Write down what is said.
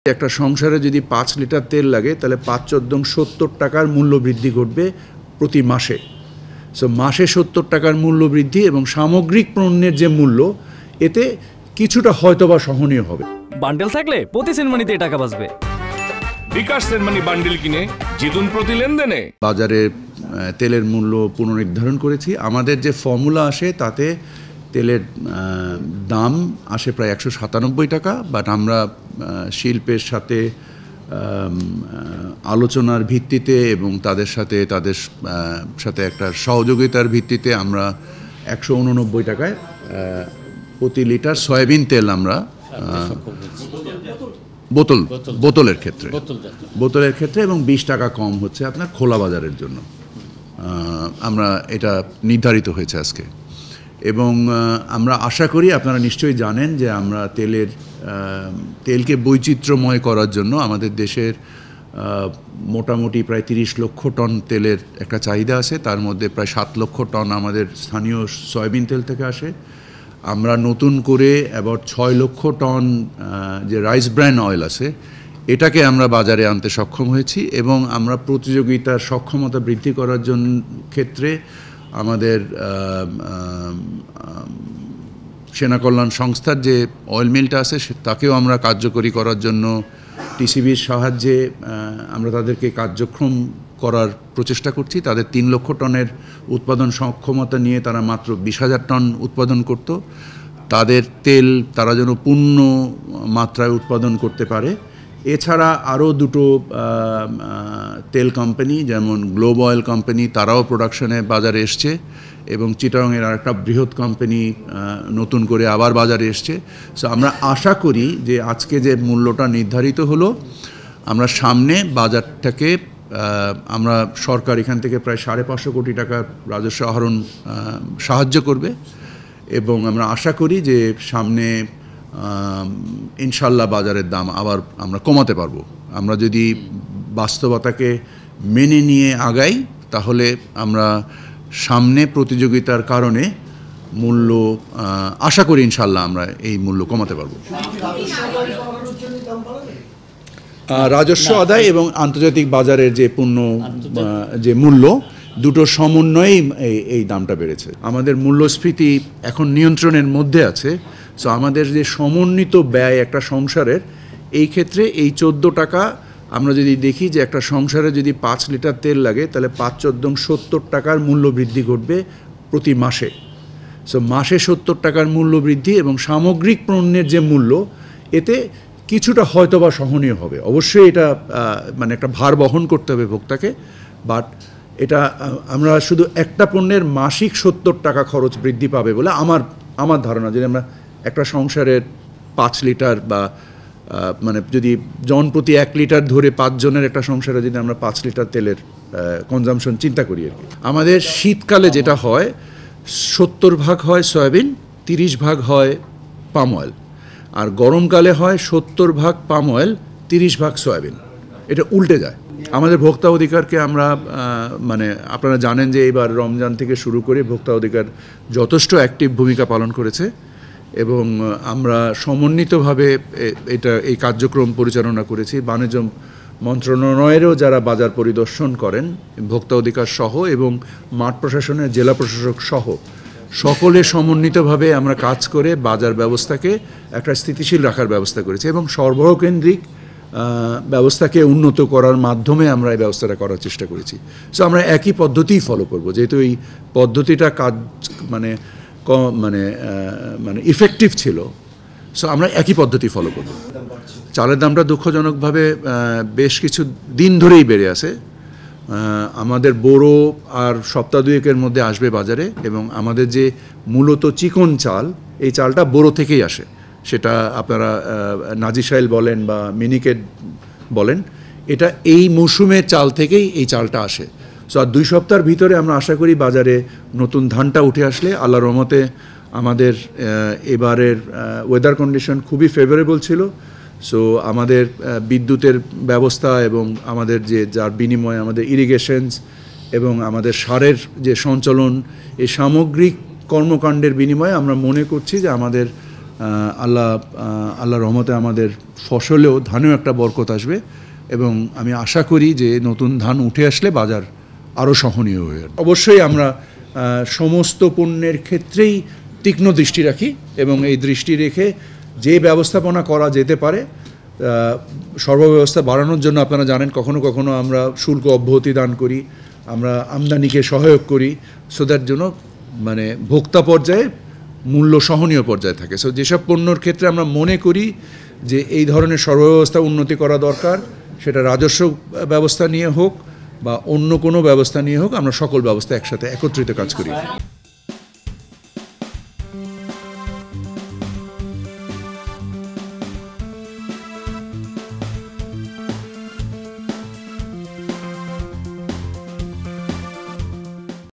একটা সংসারে যদি 5 লিটার তেল লাগে তাহলে ৫-১৪ ৭০ টাকার মূল্য বৃদ্ধি ঘটবে প্রতি মাসে। সো মাসে ৭০ টাকার মূল্য বৃদ্ধি এবং সামগ্রিক পণ্যের যে মূল্য এতে কিছুটা হয়তোবা সহনীয় হবে। বান্ডেল থাকলে প্রতি সেনমানিতে টাকা বাঁচবে। বিকাশ সেনমানি বান্ডেল কিনে জিতুন প্রতি লেনদেনে। বাজারে তেলের মূল্য পুনর্নির্ধারণ করেছি। আমাদের যে ফর্মুলা আসে তাতে তেলের দাম আসে প্রায় ১৯৭ টাকা, বাট আমরা শিল্পের সাথে আলোচনার ভিত্তিতে এবং তাদের সাথে একটা সহযোগিতার ভিত্তিতে আমরা ১৮৯ টাকায় প্রতি লিটার সয়াবিন তেল আমরা বোতলের ক্ষেত্রে এবং ২০ টাকা কম হচ্ছে আপনার খোলা বাজারের জন্য। আমরা এটা নির্ধারিত হয়েছে আজকে এবং আমরা আশা করি আপনারা নিশ্চয়ই জানেন যে আমরা তেলকে বৈচিত্র্যময় করার জন্য আমাদের দেশের মোটামুটি প্রায় ৩০ লক্ষ টন তেলের একটা চাহিদা আছে। তার মধ্যে প্রায় ৭ লক্ষ টন আমাদের স্থানীয় সয়াবিন তেল থেকে আসে। আমরা নতুন করে অ্যাবাউট ৬ লক্ষ টন যে রাইস ব্র্যান অয়েল আছে এটাকে আমরা বাজারে আনতে সক্ষম হয়েছি এবং আমরা প্রতিযোগিতার সক্ষমতা বৃদ্ধি করার জন্য ক্ষেত্রে আমাদের সেনা কল্যাণ সংস্থার যে অয়েল মিলটা আছে তাকেও আমরা কার্যকরী করার জন্য টিসিবির সাহায্যে আমরা তাদেরকে কার্যক্ষম করার প্রচেষ্টা করছি। তাদের ৩ লক্ষ টনের উৎপাদন সক্ষমতা নিয়ে তারা মাত্র ২০,০০০ টন উৎপাদন করত। তাদের তেল তারা যেন পূর্ণ মাত্রায় উৎপাদন করতে পারে। এছাড়া আরও দুটো তেল কোম্পানি যেমন গ্লোব অয়েল কোম্পানি তারাও প্রোডাকশনে বাজারে এসছে এবং চিটাগংয়ের আরেকটা বৃহৎ কোম্পানি নতুন করে আবার বাজারে এসছে। সো আমরা আশা করি যে আজকে যে মূল্যটা নির্ধারিত হলো আমরা সামনে বাজারটাকে আমরা সরকার এখান থেকে প্রায় ৫৫০ কোটি টাকার রাজস্ব আহরণ সাহায্য করবে এবং আমরা আশা করি যে সামনে ইনশাল্লাহ বাজারের দাম আবার আমরা কমাতে পারবো। আমরা যদি বাস্তবতাকে মেনে নিয়ে আগাই তাহলে আমরা সামনে প্রতিযোগিতার কারণে মূল্য আশা করি ইনশাল্লাহ আমরা এই মূল্য কমাতে পারবো। রাজস্ব আদায় এবং আন্তর্জাতিক বাজারের যে পণ্য যে মূল্য দুটো সমন্বয়েই এই দামটা বেড়েছে। আমাদের মূল্যস্ফীতি এখন নিয়ন্ত্রণের মধ্যে আছে। সো আমাদের যে সমন্বিত ব্যয় একটা সংসারের এই ক্ষেত্রে এই ১৪ টাকা আমরা যদি দেখি যে একটা সংসারে যদি ৫ লিটার তেল লাগে তাহলে ৫-১৪ ৭০ টাকার মূল্য বৃদ্ধি ঘটবে প্রতি মাসে। সো মাসে ৭০ টাকার মূল্য বৃদ্ধি এবং সামগ্রিক পণ্যের যে মূল্য এতে কিছুটা হয়তোবা সহনীয় হবে। অবশ্যই এটা মানে একটা ভার বহন করতে হবে ভোক্তাকে, বাট এটা আমরা শুধু একটা পণ্যের মাসিক ৭০ টাকা খরচ বৃদ্ধি পাবে বলে আমার ধারণা। যদি আমরা একটা সংসারের ৫ লিটার বা মানে যদি জন প্রতি ১ লিটার ধরে ৫ জনের একটা সংসারে যদি আমরা ৫ লিটার তেলের কনজামশন চিন্তা করি আর কি, আমাদের শীতকালে যেটা হয় ৭০ ভাগ হয় সয়াবিন, ৩০ ভাগ হয় পাম অয়েল, আর গরমকালে হয় ৭০ ভাগ পাম অয়েল, ৩০ ভাগ সয়াবিন। এটা উল্টে যায়। আমাদের ভোক্তা অধিকারকে আমরা মানে আপনারা জানেন যে এবার রমজান থেকে শুরু করে ভোক্তা অধিকার যথেষ্ট অ্যাক্টিভ ভূমিকা পালন করেছে এবং আমরা সমন্বিতভাবে এই কার্যক্রম পরিচালনা করেছি। বাণিজ্য মন্ত্রণালয়েরও যারা বাজার পরিদর্শন করেন ভোক্তা অধিকার সহ এবং মাঠ প্রশাসনের জেলা প্রশাসক সহ সকলে সমন্বিতভাবে আমরা কাজ করে বাজার ব্যবস্থাকে একটা স্থিতিশীল রাখার ব্যবস্থা করেছি এবং সরবরাহ কেন্দ্রিক ব্যবস্থাকে উন্নত করার মাধ্যমে আমরা এই ব্যবস্থাটা করার চেষ্টা করেছি। সো আমরা একই পদ্ধতিই ফলো করব, যেহেতু এই পদ্ধতিটা কাজ মানে ইফেক্টিভ ছিল। সো আমরা একই পদ্ধতি ফলো করব। চালের দামটা দুঃখজনকভাবে বেশ কিছু দিন ধরেই বেড়ে আছে। আমাদের বোরো আর সপ্তাহ দুয়েকের মধ্যে আসবে বাজারে এবং আমাদের যে মূলত চিকন চাল এই চালটা বোরো থেকেই আসে, সেটা আপনারা নাজিশাইল বলেন বা মিনিকেট বলেন, এটা এই মৌসুমের চাল থেকেই এই চালটা আসে। সো আর ২ সপ্তাহের ভিতরে আমরা আশা করি বাজারে নতুন ধানটা উঠে আসলে আল্লাহর রহমতে আমাদের এবারের ওয়েদার কন্ডিশন খুবই ফেভারেবল ছিল। সো আমাদের বিদ্যুতের ব্যবস্থা এবং আমাদের যার বিনিময়ে আমাদের ইরিগেশনস এবং আমাদের সারের যে সঞ্চালন এই সামগ্রিক কর্মকাণ্ডের বিনিময়ে আমরা মনে করছি যে আমাদের আল্লাহর রহমতে আমাদের ফসলেও ধানেও একটা বরকত আসবে এবং আমি আশা করি যে নতুন ধান উঠে আসলে বাজার আরও সহনীয় হয়ে যাবে। অবশ্যই আমরা সমস্ত পণ্যের ক্ষেত্রেই তীক্ষ্ণ দৃষ্টি রাখি এবং এই দৃষ্টি রেখে যে ব্যবস্থাপনা করা যেতে পারে সর্বব্যবস্থা বাড়ানোর জন্য আপনারা জানেন কখনো কখনো আমরা শুল্ক অব্যাহতি দান করি, আমরা আমদানিকে সহায়ক করি, সো দ্যাট জন্য মানে ভোক্তা পর্যায়ে মূল্য সহনীয় পর্যায়ে থাকে। সো যেসব পণ্যর ক্ষেত্রে আমরা মনে করি যে এই ধরনের সর্বব্যবস্থা উন্নতি করা দরকার, সেটা রাজস্ব ব্যবস্থা নিয়ে হোক বা অন্য কোনো ব্যবস্থা নিয়ে হোক, আমরা সকল ব্যবস্থা একসাথে একত্রিত কাজ করি।